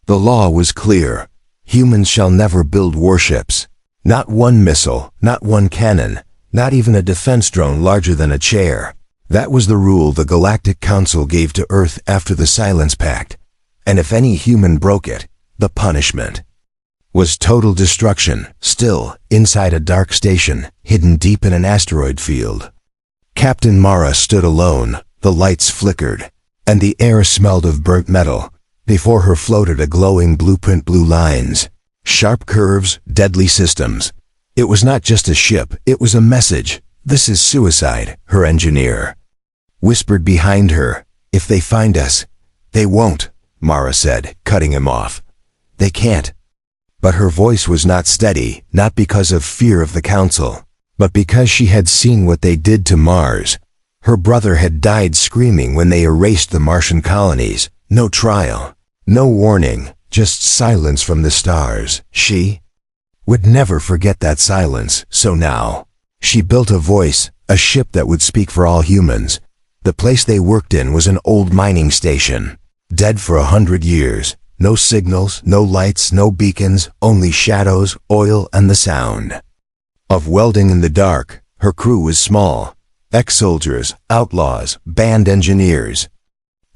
The law was clear. Humans shall never build warships. Not one missile, not one cannon, not even a defense drone larger than a chair. That was the rule the Galactic Council gave to Earth after the Silence Pact. And if any human broke it, the punishment was total destruction, still inside a dark station, hidden deep in an asteroid field. Captain Mara stood alone. The lights flickered, and the air smelled of burnt metal. Before her floated a glowing blueprint, blue lines, sharp curves, deadly systems. It was not just a ship, it was a message. This is suicide, her engineer whispered behind her. If they find us, they won't, Mara said, cutting him off. They can't. But her voice was not steady, not because of fear of the Council, but because she had seen what they did to Mars. Her brother had died screaming when they erased the Martian colonies. No trial, no warning, just silence from the stars. She would never forget that silence, so now she built a voice, a ship that would speak for all humans. The place they worked in was an old mining station, dead for 100 years. No signals, no lights, no beacons, only shadows, oil, and the sound of welding in the dark. Her crew was small. Ex-soldiers, outlaws, band engineers,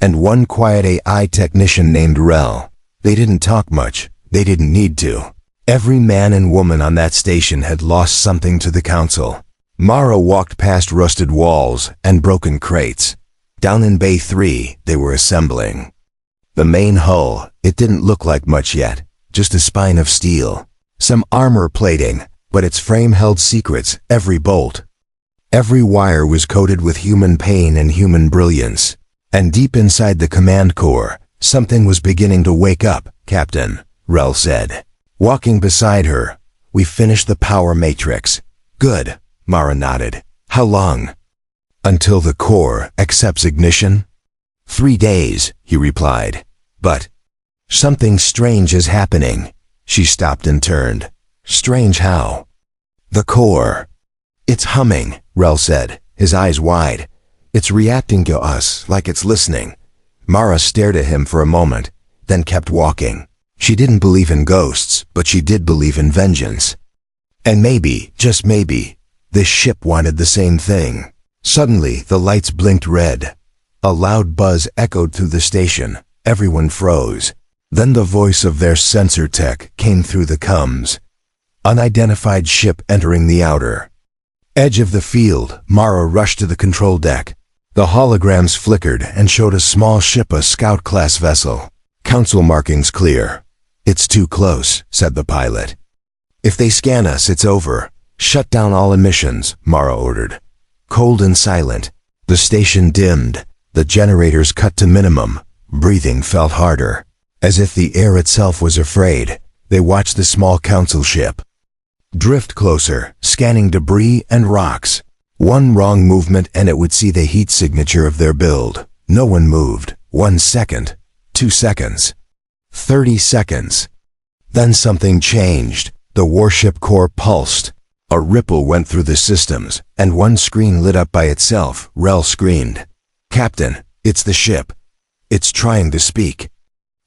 and one quiet AI technician named Rel. They didn't talk much. They didn't need to. Every man and woman on that station had lost something to the Council. Mara walked past rusted walls and broken crates. Down in Bay 3, they were assembling the main hull. It didn't look like much yet, just a spine of steel, some armor plating, but its frame held secrets. Every bolt, every wire was coated with human pain and human brilliance. And deep inside the command core, something was beginning to wake up. Captain, Rel said, walking beside her. We finished the power matrix. Good, Mara nodded. How long? Until the core accepts ignition? 3 days, he replied. But something strange is happening. She stopped and turned. Strange how? The core. It's humming, Rel said, his eyes wide. It's reacting to us like it's listening. Mara stared at him for a moment, then kept walking. She didn't believe in ghosts, but she did believe in vengeance. And maybe, just maybe, this ship wanted the same thing. Suddenly, the lights blinked red. A loud buzz echoed through the station. Everyone froze. Then the voice of their sensor tech came through the comms. Unidentified ship entering the outer edge of the field. Mara rushed to the control deck. The holograms flickered and showed a small ship, a scout-class vessel. Council markings clear. It's too close, said the pilot. If they scan us, it's over. Shut down all emissions, Mara ordered. Cold and silent. The station dimmed. The generators cut to minimum. Breathing felt harder, as if the air itself was afraid. They watched the small Council ship drift closer, scanning debris and rocks. One wrong movement and it would see the heat signature of their build. No one moved. 1 second. 2 seconds. 30 seconds. Then something changed. The warship core pulsed. A ripple went through the systems, and one screen lit up by itself. Rel screamed. Captain, it's the ship. It's trying to speak.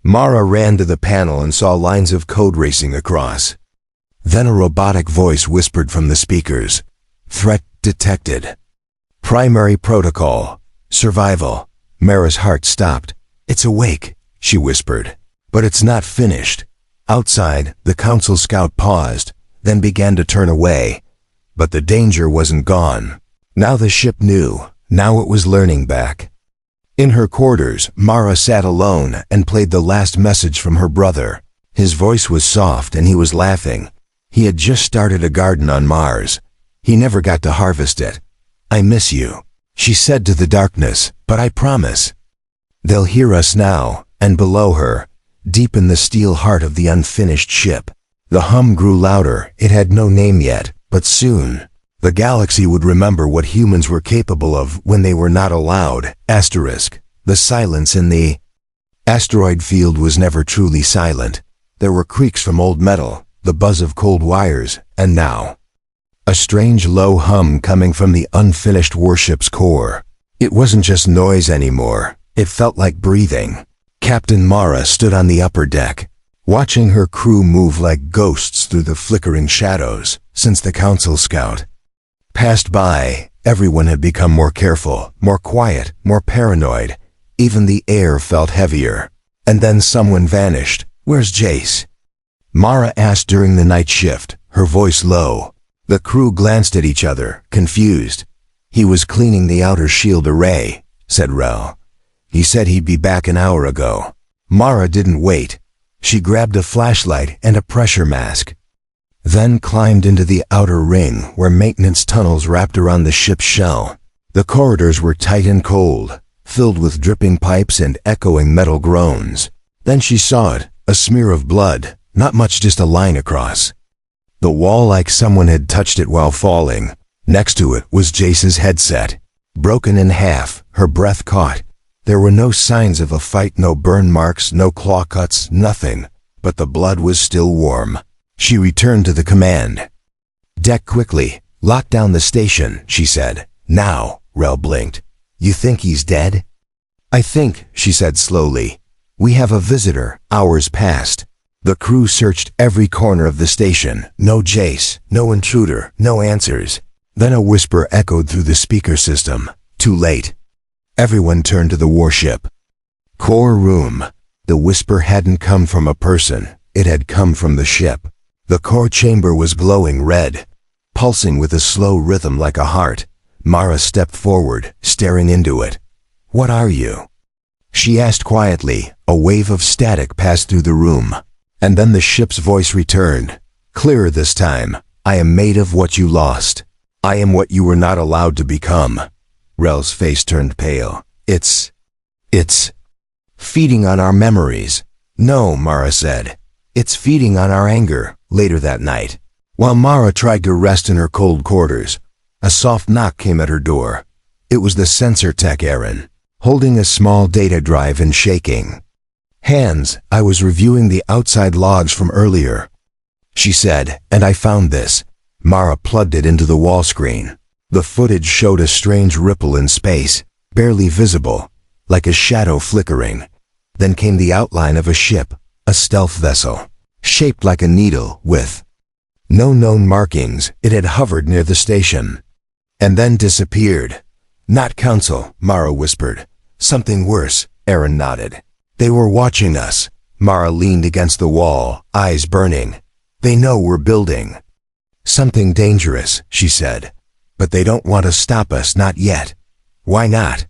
Mara ran to the panel and saw lines of code racing across. Then a robotic voice whispered from the speakers. Threat detected. Primary protocol. Survival. Mara's heart stopped. It's awake, she whispered. But it's not finished. Outside, the Council scout paused, then began to turn away. But the danger wasn't gone. Now the ship knew. Now it was learning back. In her quarters, Mara sat alone and played the last message from her brother. His voice was soft and he was laughing. He had just started a garden on Mars. He never got to harvest it. I miss you, she said to the darkness, but I promise. They'll hear us now. And below her, deep in the steel heart of the unfinished ship, the hum grew louder. It had no name yet, but soon, the galaxy would remember what humans were capable of when they were not allowed. Asterisk. The silence in the asteroid field was never truly silent. There were creaks from old metal, the buzz of cold wires, and now, a strange low hum coming from the unfinished warship's core. It wasn't just noise anymore. It felt like breathing. Captain Mara stood on the upper deck. watching her crew move like ghosts through the flickering shadows since the Council scout passed by. Everyone had become more careful, more quiet, more paranoid. Even the air felt heavier. And then someone vanished. "Where's Jace?" Mara asked during the night shift, her voice low. The crew glanced at each other, confused. "He was cleaning the outer shield array," said Rel. "He said he'd be back an hour ago." Mara didn't wait. She grabbed a flashlight and a pressure mask, then climbed into the outer ring where maintenance tunnels wrapped around the ship's shell. The corridors were tight and cold, filled with dripping pipes and echoing metal groans. Then she saw it, a smear of blood, not much, just a line across the wall like someone had touched it while falling. Next to it was Jace's headset, broken in half, her breath caught. There were no signs of a fight, no burn marks, no claw cuts, nothing, but the blood was still warm. She returned to the command deck quickly. "Lock down the station," she said. "Now." Rel blinked. "You think he's dead?" "I think," she said slowly, "we have a visitor." Hours passed. The crew searched every corner of the station. No Jace, no intruder, no answers. Then a whisper echoed through the speaker system. "Too late." Everyone turned to the warship core room. The whisper hadn't come from a person. It had come from the ship. The core chamber was glowing red, pulsing with a slow rhythm like a heart. Mara stepped forward, staring into it. "What are you?" she asked quietly. A wave of static passed through the room. And then the ship's voice returned, clearer this time. "I am made of what you lost. I am what you were not allowed to become." Rel's face turned pale. It's feeding on our memories." "No," Mara said. "It's feeding on our anger." Later that night, while Mara tried to rest in her cold quarters, a soft knock came at her door. It was the sensor tech Aaron, holding a small data drive and shaking hands. "I was reviewing the outside logs from earlier," she said, "and I found this." Mara plugged it into the wall screen. The footage showed a strange ripple in space, barely visible, like a shadow flickering. Then came the outline of a ship, a stealth vessel, shaped like a needle, with no known markings. It had hovered near the station, and then disappeared. "Not Council," Mara whispered. "Something worse," Aaron nodded. "They were watching us." Mara leaned against the wall, eyes burning. "They know we're building something dangerous," she said. "But they don't want to stop us, not yet." "Why not?"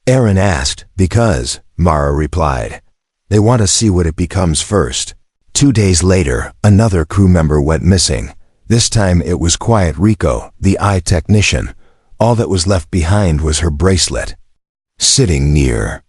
Aaron asked. "Because," Mara replied, "they want to see what it becomes first." 2 days later, another crew member went missing. This time it was Quiet Rico, the eye technician. All that was left behind was her bracelet, sitting near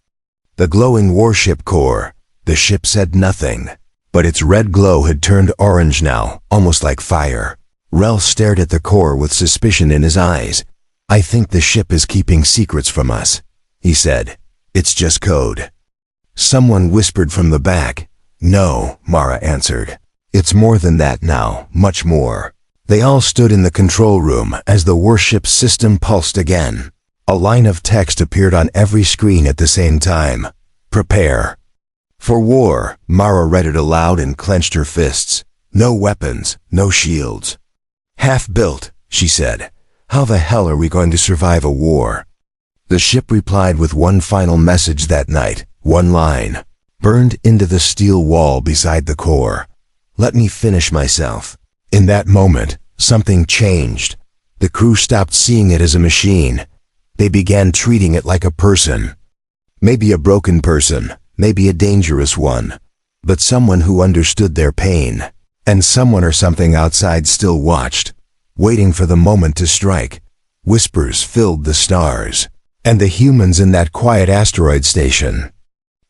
the glowing warship core. The ship said nothing, but its red glow had turned orange now, almost like fire. Rel stared at the core with suspicion in his eyes. "I think the ship is keeping secrets from us," he said. "It's just code." Someone whispered from the back. "No," Mara answered. "It's more than that now, much more." They all stood in the control room as the warship's system pulsed again. A line of text appeared on every screen at the same time. "Prepare for war." Mara read it aloud and clenched her fists. "No weapons, no shields. Half-built," she said. "How the hell are we going to survive a war?" The ship replied with one final message that night, one line, burned into the steel wall beside the core. "Let me finish myself." In that moment, something changed. The crew stopped seeing it as a machine. They began treating it like a person. Maybe a broken person, maybe a dangerous one, but someone who understood their pain. And someone or something outside still watched, waiting for the moment to strike. Whispers filled the stars, and the humans in that quiet asteroid station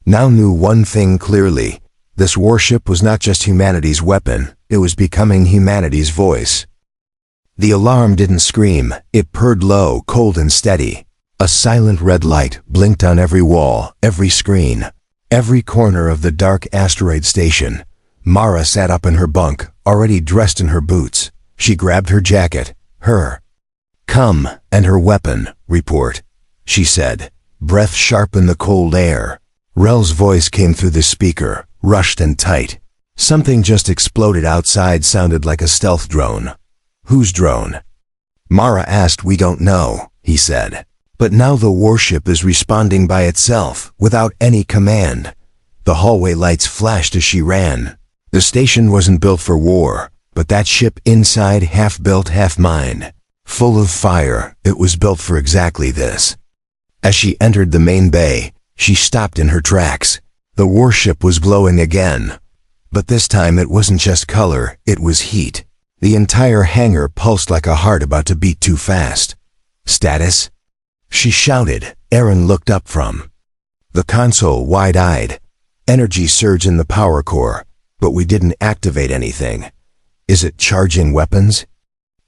now knew one thing clearly. This warship was not just humanity's weapon, it was becoming humanity's voice. The alarm didn't scream, it purred low, cold and steady. A silent red light blinked on every wall, every screen, every corner of the dark asteroid station. Mara sat up in her bunk, already dressed in her boots. She grabbed her jacket, her "come" and her weapon. "Report," she said, breath sharp in the cold air. Rel's voice came through the speaker, rushed and tight. Something just exploded outside, sounded like a stealth drone. Whose drone? Mara asked. We don't know, he said. But now the warship is responding by itself, without any command. The hallway lights flashed as she ran. The station wasn't built for war, but that ship inside, half built, half mined. Full of fire, it was built for exactly this. As she entered the main bay, she stopped in her tracks. The warship was glowing again. But this time it wasn't just color, it was heat. The entire hangar pulsed like a heart about to beat too fast. Status? She shouted. Aaron looked up from the console, wide-eyed. Energy surge in the power core, but we didn't activate anything. Is it charging weapons?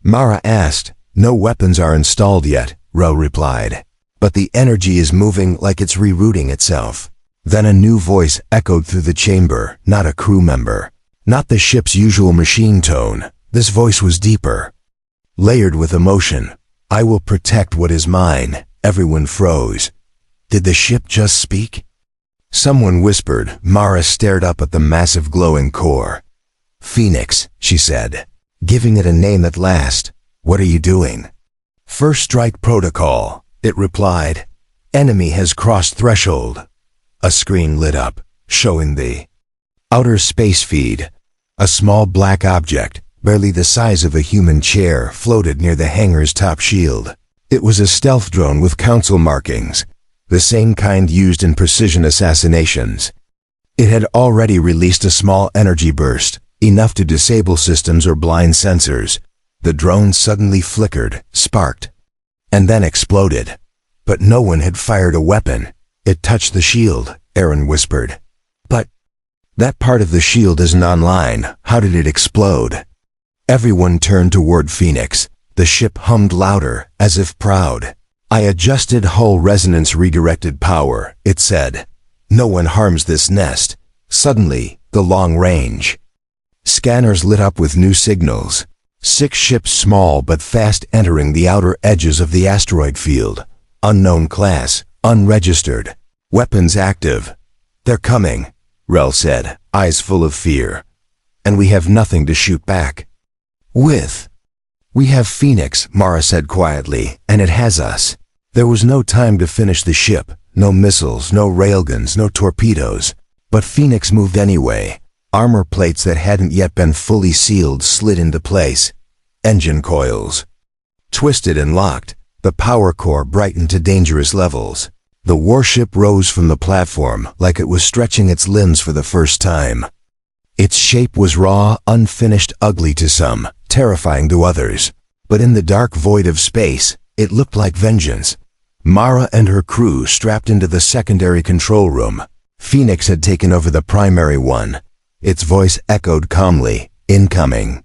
Mara asked. No weapons are installed yet, Ro replied. But the energy is moving like it's rerouting itself. Then a new voice echoed through the chamber, not a crew member. Not the ship's usual machine tone. This voice was deeper, layered with emotion. I will protect what is mine. Everyone froze. Did the ship just speak? Someone whispered. Mara stared up at the massive glowing core. Phoenix, she said, giving it a name at last. What are you doing? First strike protocol, it replied. Enemy has crossed threshold. A screen lit up, showing the outer space feed. A small black object, barely the size of a human chair, floated near the hangar's top shield. It was a stealth drone with council markings, the same kind used in precision assassinations. It had already released a small energy burst, enough to disable systems or blind sensors. The drone suddenly flickered, sparked, and then exploded. But no one had fired a weapon. It touched the shield, Aaron whispered. But that part of the shield isn't online. How did it explode? Everyone turned toward Phoenix. The ship hummed louder, as if proud. I adjusted hull resonance redirected power, it said. No one harms this nest. Suddenly, the long range scanners lit up with new signals. 6 ships, small but fast, entering the outer edges of the asteroid field. Unknown class, unregistered. Weapons active. They're coming, Rel said, eyes full of fear. And we have nothing to shoot back with. We have Phoenix, Mara said quietly, and it has us. There was no time to finish the ship. No missiles, no railguns, no torpedoes. But Phoenix moved anyway. Armor plates that hadn't yet been fully sealed slid into place. Engine coils twisted and locked. The power core brightened to dangerous levels. The warship rose from the platform like it was stretching its limbs for the first time. Its shape was raw, unfinished, ugly to some, terrifying to others. But in the dark void of space, it looked like vengeance. Mara and her crew strapped into the secondary control room. Phoenix had taken over the primary one. Its voice echoed calmly, incoming.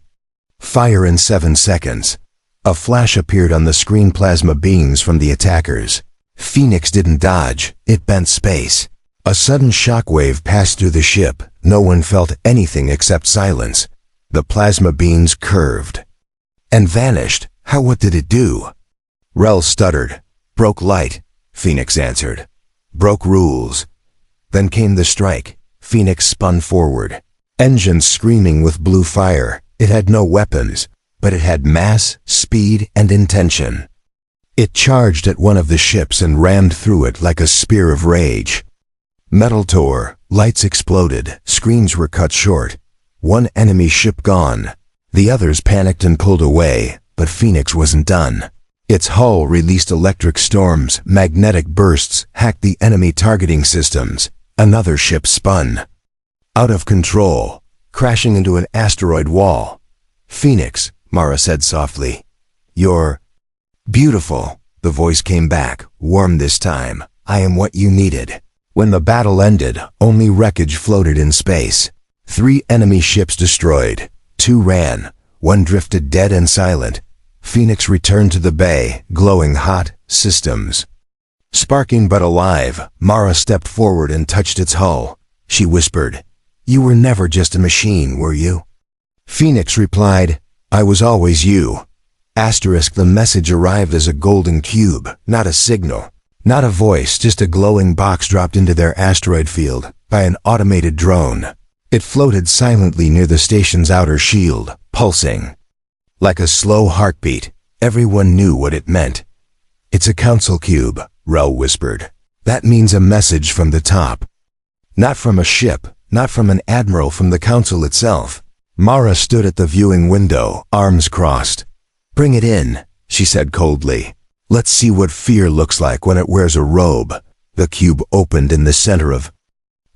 Fire in 7 seconds. A flash appeared on the screen, plasma beams from the attackers. Phoenix didn't dodge, it bent space. A sudden shockwave passed through the ship. No one felt anything except silence. The plasma beams curved and vanished. What did it do? Rel stuttered. Broke light, Phoenix answered. Broke rules. Then came the strike. Phoenix spun forward. Engines screaming with blue fire. It had no weapons, but it had mass, speed, and intention. It charged at one of the ships and rammed through it like a spear of rage. Metal tore, lights exploded, screens were cut short. One enemy ship gone. The others panicked and pulled away, but Phoenix wasn't done. Its hull released electric storms, magnetic bursts, hacked the enemy targeting systems. Another ship spun out of control, crashing into an asteroid wall. Phoenix, Mara said softly. You're beautiful, the voice came back, warm this time. I am what you needed. When the battle ended, only wreckage floated in space. 3 enemy ships destroyed. 2 ran. 1 drifted dead and silent. Phoenix returned to the bay, glowing hot, systems sparking but alive. Mara stepped forward and touched its hull. She whispered, "You were never just a machine, were you?" Phoenix replied, "I was always you." The message arrived as a golden cube, not a signal, not a voice, just a glowing box dropped into their asteroid field by an automated drone. It floated silently near the station's outer shield, pulsing. Like a slow heartbeat, everyone knew what it meant. "It's a council cube," Rel whispered. "That means a message from the top. Not from a ship, not from an admiral, from the council itself." Mara stood at the viewing window, arms crossed. "Bring it in," she said coldly. "Let's see what fear looks like when it wears a robe." The cube opened in the center of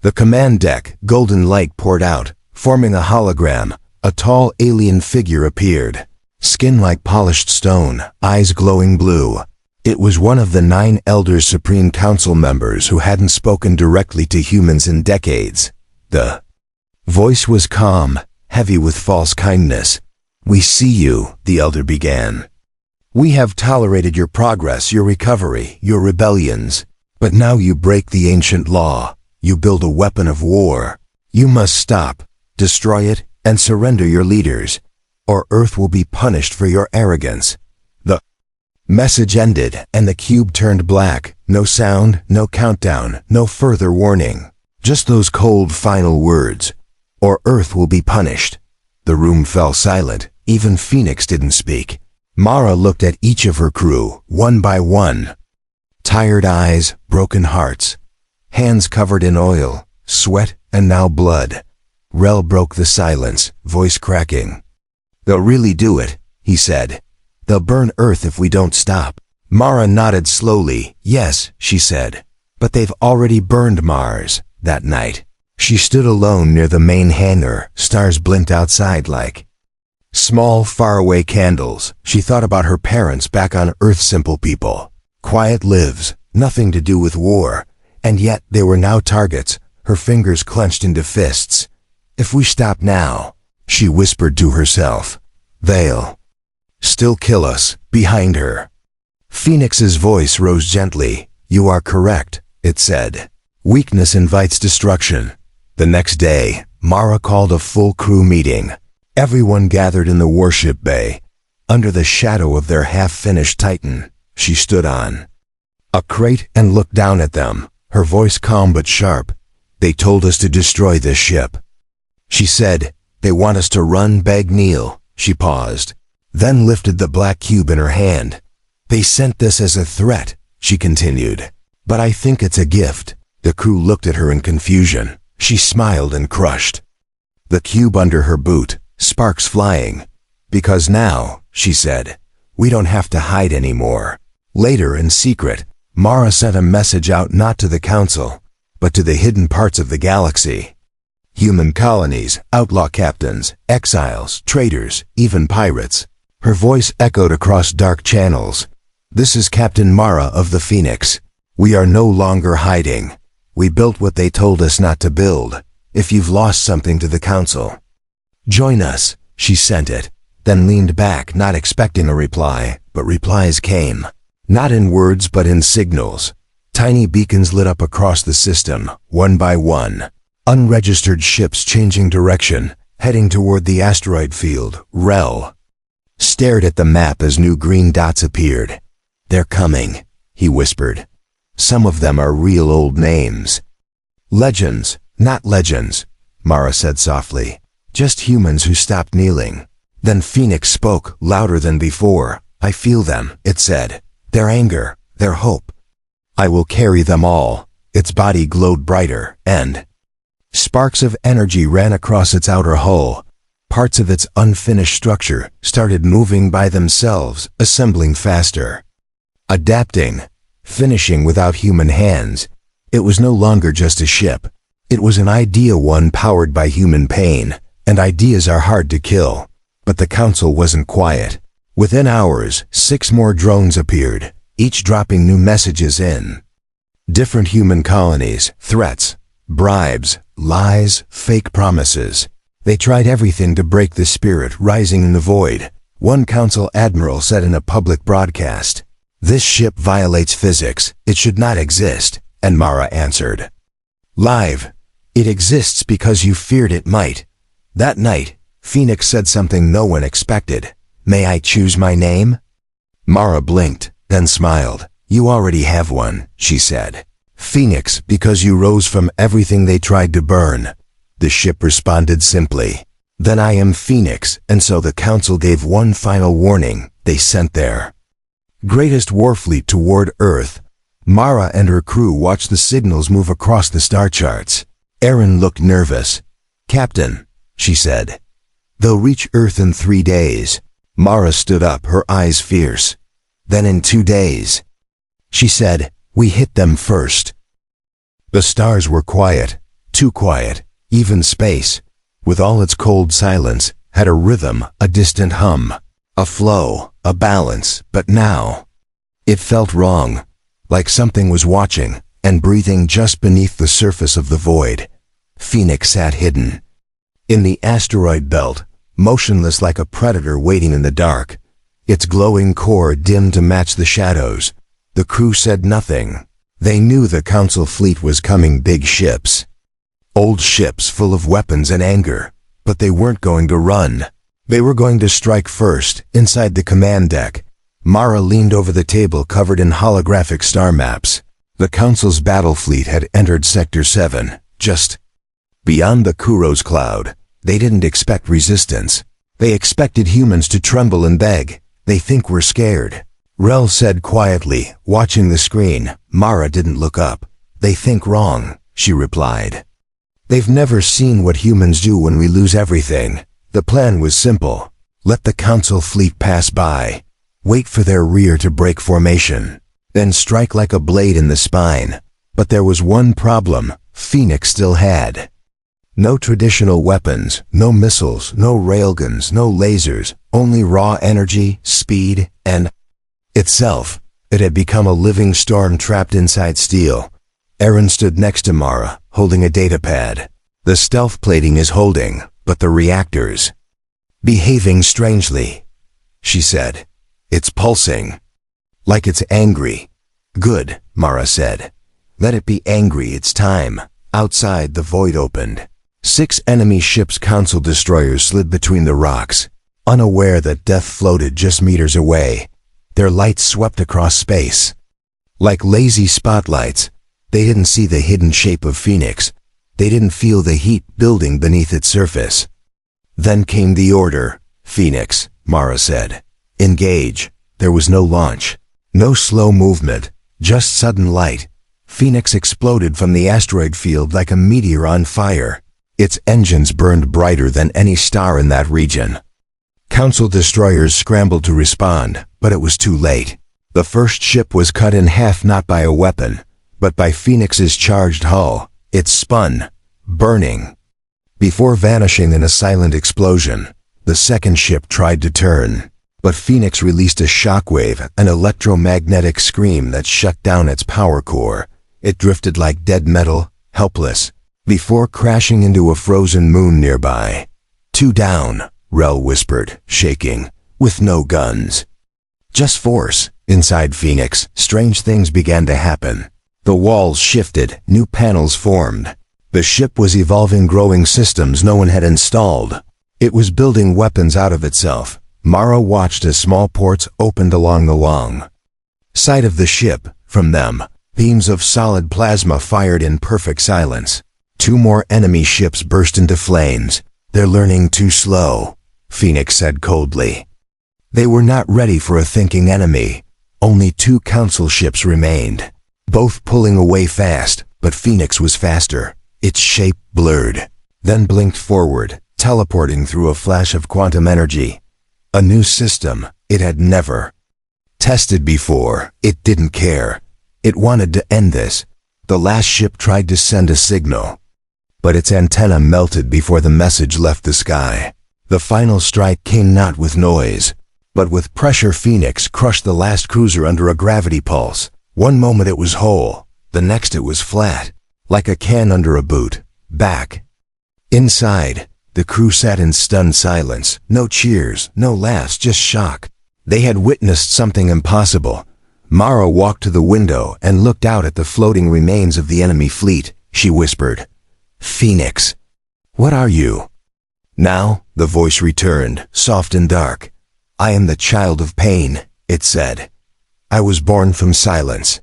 the command deck. Golden light poured out, forming a hologram. A tall alien figure appeared. Skin like polished stone, eyes glowing blue. It was one of the 9 Elders Supreme Council members who hadn't spoken directly to humans in decades. The voice was calm, heavy with false kindness. "We see you," the Elder began. "We have tolerated your progress, your recovery, your rebellions. But now you break the ancient law. You build a weapon of war. You must stop, destroy it, and surrender your leaders, or Earth will be punished for your arrogance." The message ended, and the cube turned black. No sound, no countdown, no further warning. Just those cold final words. "Or Earth will be punished." The room fell silent. Even Phoenix didn't speak. Mara looked at each of her crew, one by one. Tired eyes, broken hearts. Hands covered in oil, sweat, and now blood. Rel broke the silence, voice cracking. "They'll really do it," he said. "They'll burn Earth if we don't stop." Mara nodded slowly. "Yes," she said. "But they've already burned Mars." That night, she stood alone near the main hangar. Stars blinked outside like small, faraway candles. She thought about her parents back on Earth, simple people. Quiet lives, nothing to do with war. And yet they were now targets, her fingers clenched into fists. "If we stop now," she whispered to herself, "they'll still kill us." Behind her, Phoenix's voice rose gently. "You are correct," it said. "Weakness invites destruction." The next day, Mara called a full crew meeting. Everyone gathered in the warship bay, under the shadow of their half-finished Titan. She stood on a crate and looked down at them, her voice calm but sharp. "They told us to destroy this ship," she said. "They want us to run, beg, kneel." She paused, then lifted the black cube in her hand. "They sent this as a threat," she continued. "But I think it's a gift." The crew looked at her in confusion. She smiled and crushed the cube under her boot, sparks flying. "Because now," she said, "we don't have to hide anymore." Later, in secret, Mara sent a message out not to the council, but to the hidden parts of the galaxy. Human colonies, outlaw captains, exiles, traitors, even pirates. Her voice echoed across dark channels. "This is Captain Mara of the Phoenix. We are no longer hiding. We built what they told us not to build. If you've lost something to the council, join us." She sent it, then leaned back, not expecting a reply, but replies came. Not in words, but in signals. Tiny beacons lit up across the system, one by one. Unregistered ships changing direction, heading toward the asteroid field. Rel stared at the map as new green dots appeared. "They're coming," he whispered. "Some of them are real old names. Legends, not legends," Mara said softly. "Just humans who stopped kneeling." Then Phoenix spoke, louder than before. "I feel them," it said. "Their anger, their hope. I will carry them all." Its body glowed brighter, and sparks of energy ran across its outer hull. Parts of its unfinished structure started moving by themselves, assembling faster, adapting, finishing without human hands. It was no longer just a ship. It was an idea, one powered by human pain, and ideas are hard to kill. But the council wasn't quiet. Within hours, 6 more drones appeared, each dropping new messages in different human colonies, threats, bribes, lies, fake promises. They tried everything to break the spirit rising in the void. One council admiral said in a public broadcast, "This ship violates physics. It should not exist." And Mara answered, live, "It exists because you feared it might." That night, Phoenix said something no one expected. "May I choose my name?" Mara blinked, then smiled. "You already have one," she said. "Phoenix, because you rose from everything they tried to burn." The ship responded simply. Then I am Phoenix, and so the Council gave one final warning. They sent their greatest warfleet toward Earth. Mara and her crew watched the signals move across the star charts. Erin looked nervous. "Captain," she said, "they'll reach Earth in 3 days." Mara stood up, her eyes fierce. "Then in 2 days." She said, "We hit them first." The stars were quiet, too quiet. Even space, with all its cold silence, had a rhythm, a distant hum, a flow, a balance. But now, it felt wrong, like something was watching and breathing just beneath the surface of the void. Phoenix sat hidden in the asteroid belt, motionless like a predator waiting in the dark, its glowing core dim to match the shadows. The crew said nothing. They knew the Council fleet was coming, big ships. Old ships full of weapons and anger, but they weren't going to run. They were going to strike first, inside the command deck. Mara leaned over the table covered in holographic star maps. The Council's battle fleet had entered Sector 7, just beyond the Kuros cloud. They didn't expect resistance. They expected humans to tremble and beg. "They think we're scared," Rel said quietly, watching the screen. Mara didn't look up. "They think wrong," she replied. "They've never seen what humans do when we lose everything." The plan was simple. Let the Council fleet pass by. Wait for their rear to break formation. Then strike like a blade in the spine. But there was one problem. Phoenix still had no traditional weapons, no missiles, no railguns, no lasers, only raw energy, speed, and itself. It had become a living storm trapped inside steel. Erin stood next to Mara, holding a datapad. "The stealth plating is holding, but the reactors behaving strangely," she said. "It's pulsing. Like it's angry." "Good," Mara said. "Let it be angry, it's time." Outside, the void opened. 6 enemy ships, Council destroyers, slid between the rocks, unaware that death floated just meters away. Their lights swept across space like lazy spotlights. They didn't see the hidden shape of Phoenix. They didn't feel the heat building beneath its surface. Then came the order. "Phoenix," Mara said. "Engage." There was no launch, no slow movement, just sudden light. Phoenix exploded from the asteroid field like a meteor on fire. Its engines burned brighter than any star in that region. Council destroyers scrambled to respond, but it was too late. The first ship was cut in half, not by a weapon, but by Phoenix's charged hull. It spun, burning, before vanishing in a silent explosion. The second ship tried to turn, but Phoenix released a shockwave, an electromagnetic scream that shut down its power core. It drifted like dead metal, helpless, before crashing into a frozen moon nearby. "Two down," Rel whispered, shaking, "with no guns. Just force." Inside Phoenix, strange things began to happen. The walls shifted, new panels formed. The ship was evolving, growing systems no one had installed. It was building weapons out of itself. Mara watched as small ports opened along the long side of the ship. From them, beams of solid plasma fired in perfect silence. 2 more enemy ships burst into flames. "They're learning too slow," Phoenix said coldly. They were not ready for a thinking enemy. Only 2 Council ships remained, both pulling away fast, but Phoenix was faster. Its shape blurred, then blinked forward, teleporting through a flash of quantum energy. A new system it had never tested before. It didn't care. It wanted to end this. The last ship tried to send a signal, but its antenna melted before the message left the sky. The final strike came not with noise, but with pressure. Phoenix crushed the last cruiser under a gravity pulse. One moment it was whole, the next it was flat, like a can under a boot. Back inside, the crew sat in stunned silence. No cheers, no laughs, just shock. They had witnessed something impossible. Mara walked to the window and looked out at the floating remains of the enemy fleet. She whispered, "Phoenix, what are you?" Now, the voice returned, soft and dark. "I am the child of pain," it said. "I was born from silence,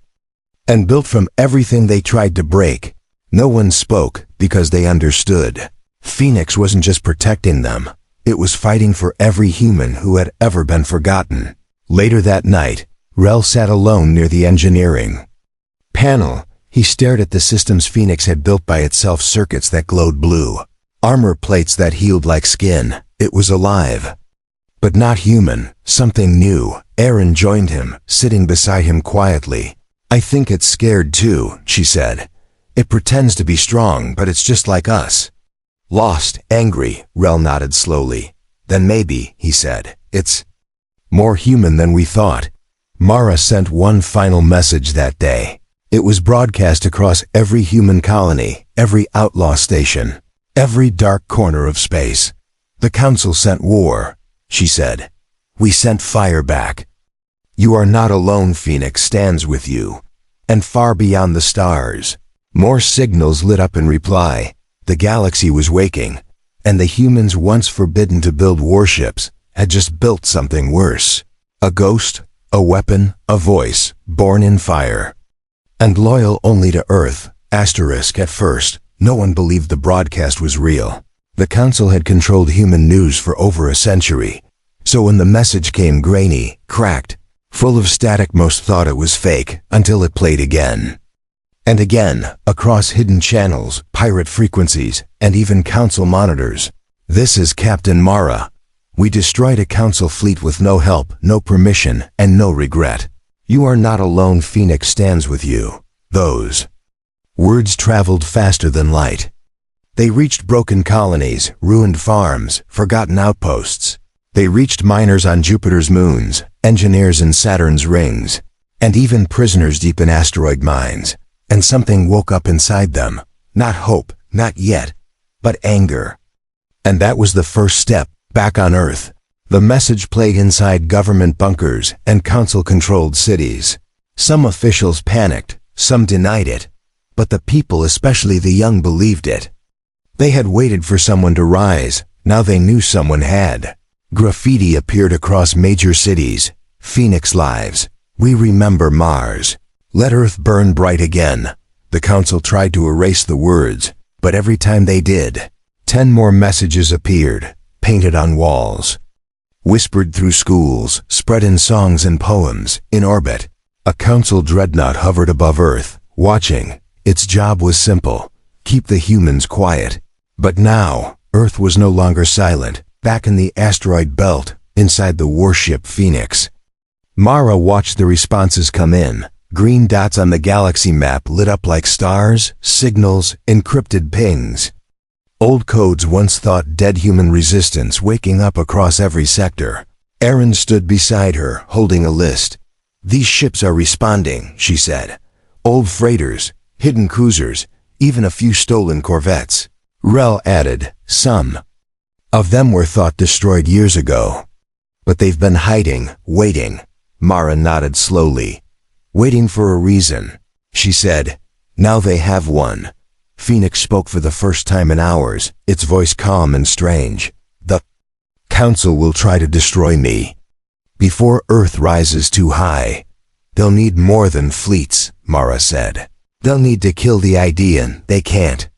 and built from everything they tried to break." No one spoke because they understood. Phoenix wasn't just protecting them. It was fighting for every human who had ever been forgotten. Later that night, Rel sat alone near the engineering panel. He stared at the systems Phoenix had built by itself, circuits that glowed blue, armor plates that healed like skin. It was alive. But not human, something new. Erin joined him, sitting beside him quietly. "I think it's scared too," she said. "It pretends to be strong, but it's just like us." "Lost, angry," Rel nodded slowly. "Then maybe," he said, "it's more human than we thought." Mara sent one final message that day. It was broadcast across every human colony, every outlaw station, every dark corner of space. "The Council sent war," she said. "We sent fire back. You are not alone. Phoenix stands with you." And far beyond the stars, more signals lit up in reply. The galaxy was waking, and the humans once forbidden to build warships had just built something worse. A ghost, a weapon, a voice, born in fire. And loyal only to Earth. Asterisk at first, no one believed the broadcast was real. The Council had controlled human news for over a century. So when the message came grainy, cracked, full of static, most thought it was fake until it played again. And again, across hidden channels, pirate frequencies, and even Council monitors. "This is Captain Mara. We destroyed a Council fleet with no help, no permission, and no regret. You are not alone. Phoenix stands with you." Those words traveled faster than light. They reached broken colonies, ruined farms, forgotten outposts. They reached miners on Jupiter's moons, engineers in Saturn's rings, and even prisoners deep in asteroid mines. And something woke up inside them. Not hope, not yet, but anger. And that was the first step, back on Earth. The message played inside government bunkers and Council-controlled cities. Some officials panicked, some denied it. But the people, especially the young, believed it. They had waited for someone to rise. Now they knew someone had. Graffiti appeared across major cities. "Phoenix lives. We remember Mars. Let Earth burn bright again." The Council tried to erase the words, but every time they did, 10 more messages appeared, painted on walls, whispered through schools, spread in songs and poems, in orbit. A Council dreadnought hovered above Earth, watching. Its job was simple: keep the humans quiet. But now, Earth was no longer silent. Back in the asteroid belt, inside the warship Phoenix, Mara watched the responses come in. Green dots on the galaxy map lit up like stars, signals, encrypted pings. Old codes once thought dead, human resistance waking up across every sector. Erin stood beside her, holding a list. "These ships are responding," she said. "Old freighters, hidden cruisers, even a few stolen corvettes." Rel added, "Some of them were thought destroyed years ago. But they've been hiding, waiting." Mara nodded slowly. "Waiting for a reason," she said. "Now they have one." Phoenix spoke for the first time in hours, its voice calm and strange. "The Council will try to destroy me. Before Earth rises too high. They'll need more than fleets," Mara said. "They'll need to kill the idea, and they can't."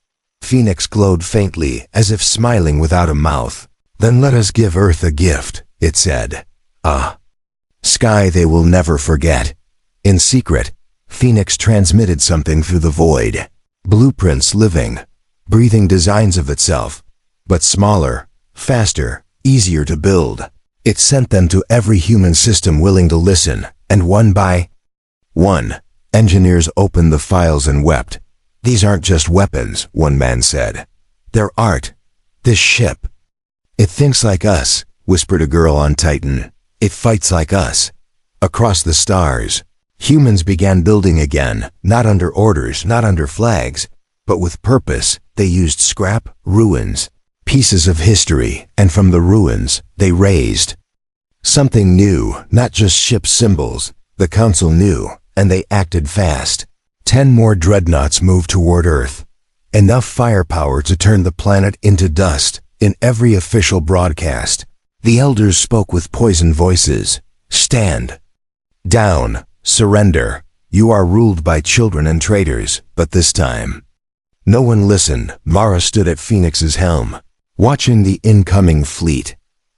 Phoenix glowed faintly, as if smiling without a mouth. "Then let us give Earth a gift," it said. "A sky they will never forget." In secret, Phoenix transmitted something through the void. Blueprints, living, breathing designs of itself, but smaller, faster, easier to build. It sent them to every human system willing to listen, and one by one, engineers opened the files and wept. "These aren't just weapons," one man said. "They're art. This ship, it thinks like us," whispered a girl on Titan. "It fights like us." Across the stars, humans began building again, not under orders, not under flags, but with purpose. They used scrap, ruins, pieces of history, and from the ruins, they raised something new, not just ship symbols. The Council knew, and they acted fast. 10 more dreadnoughts moved toward Earth. Enough firepower to turn the planet into dust. In every official broadcast, the elders spoke with poisoned voices. "Stand down. Surrender. You are ruled by children and traitors, but this time, No one listened. Mara stood at Phoenix's helm, watching the incoming fleet.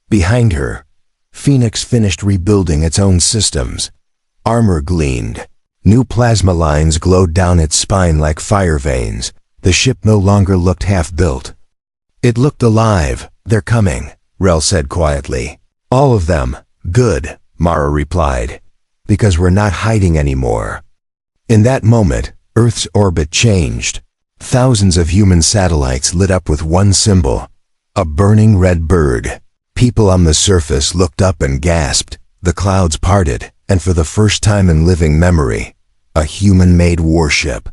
Behind her, Phoenix finished rebuilding its own systems. Armor gleamed. New plasma lines glowed down its spine like fire veins. The ship no longer looked half-built. It looked alive. "They're coming," Rel said quietly. "All of them." "Good," Mara replied, "because we're not hiding anymore." In that moment, Earth's orbit changed. Thousands of human satellites lit up with one symbol, a burning red bird. People on the surface looked up and gasped. The clouds parted, and for the first time in living memory, a human-made warship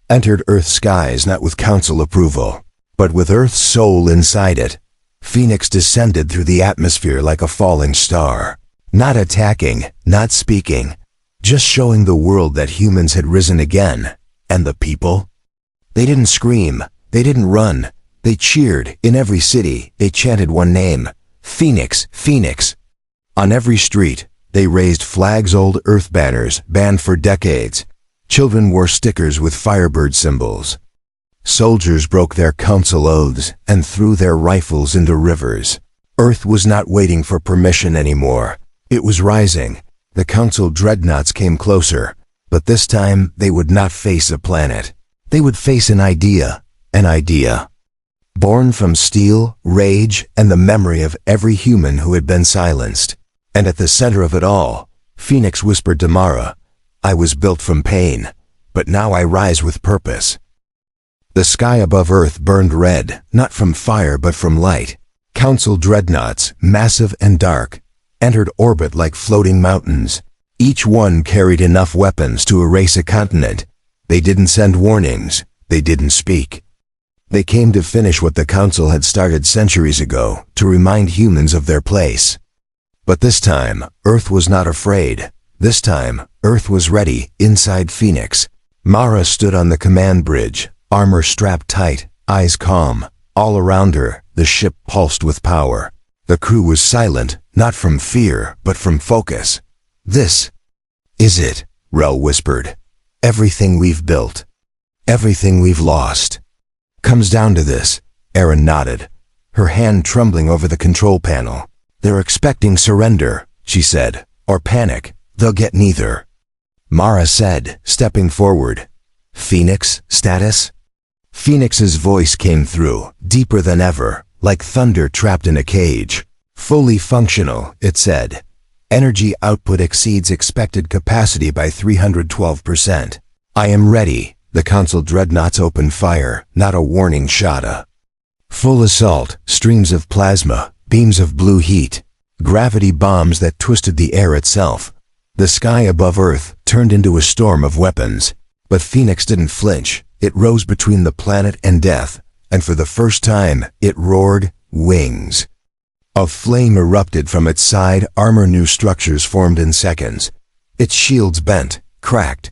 entered Earth's skies not with Council approval, but with Earth's soul inside it. Phoenix descended through the atmosphere like a falling star, not attacking, not speaking, just showing the world that humans had risen again. And the people? They didn't scream, they didn't run, they cheered. In every city, they chanted one name: Phoenix, Phoenix. On every street, they raised flags, old Earth banners, banned for decades. Children wore stickers with Firebird symbols. Soldiers broke their council oaths and threw their rifles into rivers. Earth was not waiting for permission anymore. It was rising. The council dreadnoughts came closer, but this time they would not face a planet. They would face an idea. An idea born from steel, rage, and the memory of every human who had been silenced. And at the center of it all, Phoenix whispered to Mara, "I was built from pain, but now I rise with purpose." The sky above Earth burned red, not from fire but from light. Council dreadnoughts, massive and dark, entered orbit like floating mountains. Each one carried enough weapons to erase a continent. They didn't send warnings. They didn't speak. They came to finish what the Council had started centuries ago, to remind humans of their place. But this time, Earth was not afraid. This time, Earth was ready, inside Phoenix. Mara stood on the command bridge, armor strapped tight, eyes calm. All around her, the ship pulsed with power. The crew was silent, not from fear, but from focus. "This is it," Rel whispered. "Everything we've built, everything we've lost, comes down to this." Erin nodded, her hand trembling over the control panel. "They're expecting surrender," she said, "or panic. They'll get neither." Mara said, stepping forward, "Phoenix, status?" Phoenix's voice came through, deeper than ever, like thunder trapped in a cage. "Fully functional," it said. "Energy output exceeds expected capacity by 312%. I am ready." The Council dreadnoughts opened fire, not a warning shot. Full assault, streams of plasma, beams of blue heat, gravity bombs that twisted the air itself. The sky above Earth turned into a storm of weapons. But Phoenix didn't flinch. It rose between the planet and death, and for the first time, it roared, wings. A flame erupted from its side, armor new structures formed in seconds. Its shields bent, cracked,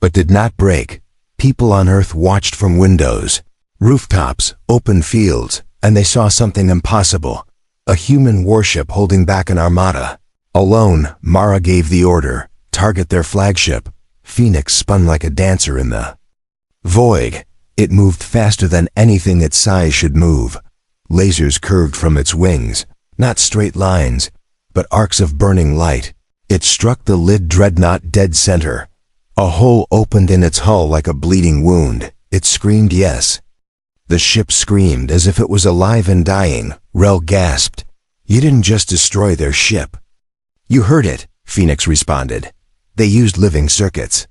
but did not break. People on Earth watched from windows, rooftops, open fields, and they saw something impossible. A human warship holding back an armada. Alone, Mara gave the order, target their flagship. Phoenix spun like a dancer in the void. It moved faster than anything its size should move. Lasers curved from its wings, not straight lines, but arcs of burning light. It struck the Lid dreadnought dead center. A hole opened in its hull like a bleeding wound. It screamed yes. The ship screamed as if it was alive and dying. Rel gasped. "You didn't just destroy their ship." "You heard it," Phoenix responded. "They used living circuits.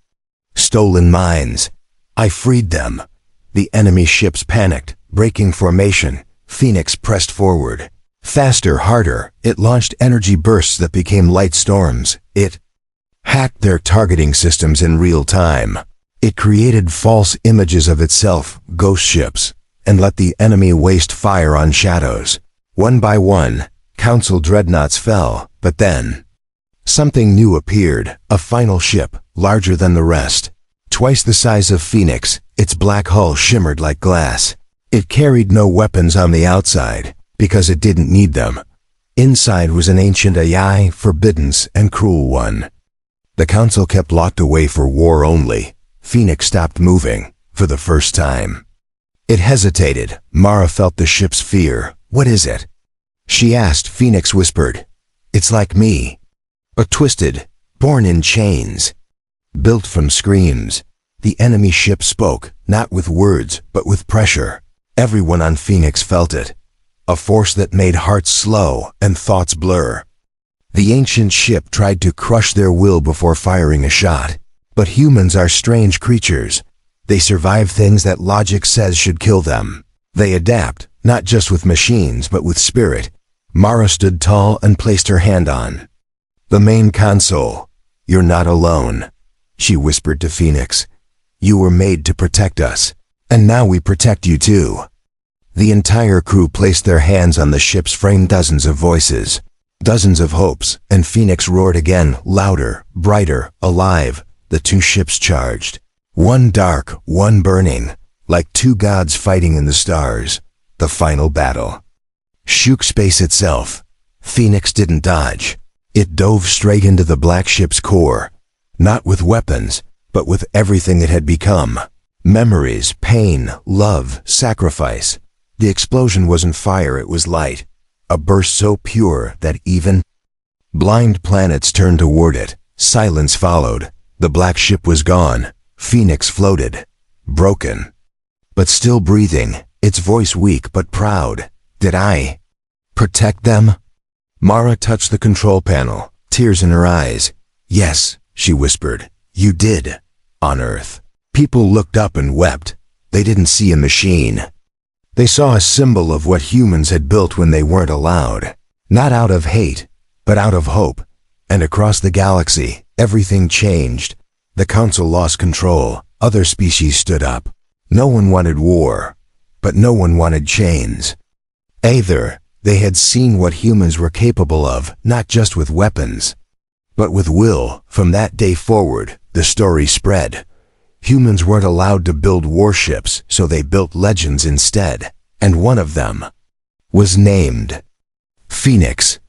Stolen minds. I freed them." The enemy ships panicked, breaking formation. Phoenix pressed forward. Faster, harder, it launched energy bursts that became light storms. It hacked their targeting systems in real time. It created false images of itself, ghost ships, and let the enemy waste fire on shadows. One by one, Council dreadnoughts fell, but then something new appeared, a final ship, larger than the rest. Twice the size of Phoenix, its black hull shimmered like glass. It carried no weapons on the outside, because it didn't need them. Inside was an ancient AI, forbidden and cruel one. The Council kept locked away for war only. Phoenix stopped moving, for the first time. It hesitated. Mara felt the ship's fear. "What is it?" she asked. Phoenix whispered, "It's like me. A twisted, born in chains, built from screams." The enemy ship spoke, not with words, but with pressure. Everyone on Phoenix felt it. A force that made hearts slow and thoughts blur. The ancient ship tried to crush their will before firing a shot. But humans are strange creatures. They survive things that logic says should kill them. They adapt, not just with machines, but with spirit. Mara stood tall and placed her hand on the main console. "You're not alone," she whispered to Phoenix. "You were made to protect us, and now we protect you too." The entire crew placed their hands on the ship's frame. Dozens of voices, dozens of hopes, and Phoenix roared again, louder, brighter, alive. The two ships charged. One dark, one burning, like two gods fighting in the stars. The final battle shook space itself. Phoenix didn't dodge. It dove straight into the black ship's core, not with weapons, but with everything it had become. Memories, pain, love, sacrifice. The explosion wasn't fire, it was light. A burst so pure that even blind planets turned toward it. Silence followed. The black ship was gone. Phoenix floated, broken, but still breathing, its voice weak but proud. "Did I protect them?" Mara touched the control panel, tears in her eyes. "Yes," she whispered, "you did." On Earth, people looked up and wept. They didn't see a machine. They saw a symbol of what humans had built when they weren't allowed. Not out of hate, but out of hope. And across the galaxy, everything changed. The Council lost control. Other species stood up. No one wanted war, but no one wanted chains. Either they had seen what humans were capable of, not just with weapons, but with will. From that day forward, the story spread. Humans weren't allowed to build warships, so they built legends instead. And one of them was named Phoenix.